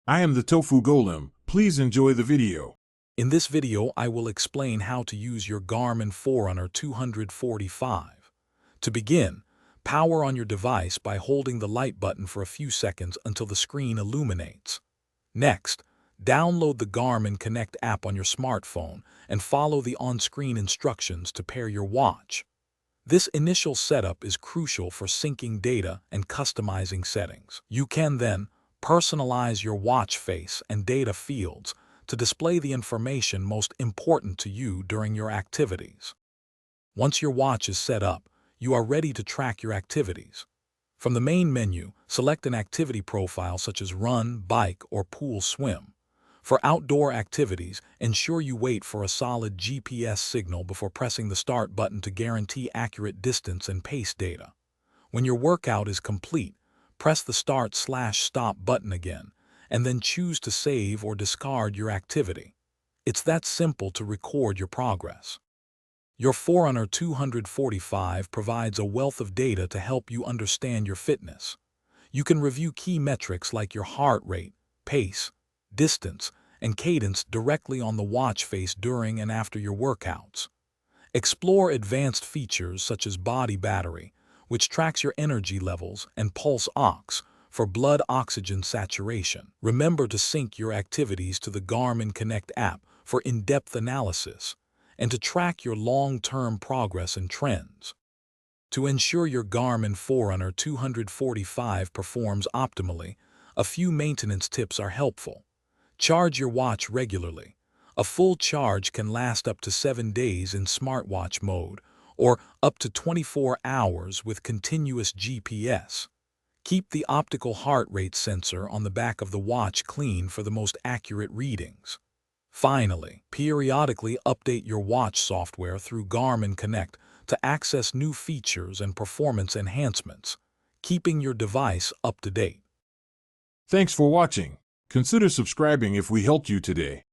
I am the Tofu Golem. Please enjoy the video. In this video, I will explain how to use your Garmin Forerunner 245. To begin, power on your device by holding the light button for a few seconds until the screen illuminates. Next, download the Garmin Connect app on your smartphone and follow the on-screen instructions to pair your watch. This initial setup is crucial for syncing data and customizing settings. You can then personalize your watch face and data fields to display the information most important to you during your activities. Once your watch is set up, you are ready to track your activities. From the main menu, select an activity profile such as run, bike, or pool swim. For outdoor activities, ensure you wait for a solid GPS signal before pressing the start button to guarantee accurate distance and pace data. When your workout is complete, press the start/stop button again, and then choose to save or discard your activity. It's that simple to record your progress. Your Forerunner 245 provides a wealth of data to help you understand your fitness. You can review key metrics like your heart rate, pace, distance, and cadence directly on the watch face during and after your workouts. Explore advanced features such as body battery, which tracks your energy levels, and pulse ox for blood oxygen saturation. Remember to sync your activities to the Garmin Connect app for in-depth analysis and to track your long-term progress and trends. To ensure your Garmin Forerunner 245 performs optimally, a few maintenance tips are helpful. Charge your watch regularly. A full charge can last up to 7 days in smartwatch mode, or up to 24 hours with continuous GPS. Keep the optical heart rate sensor on the back of the watch clean for the most accurate readings. Finally, periodically update your watch software through Garmin Connect to access new features and performance enhancements, keeping your device up to date. Thanks for watching. Consider subscribing if we helped you today.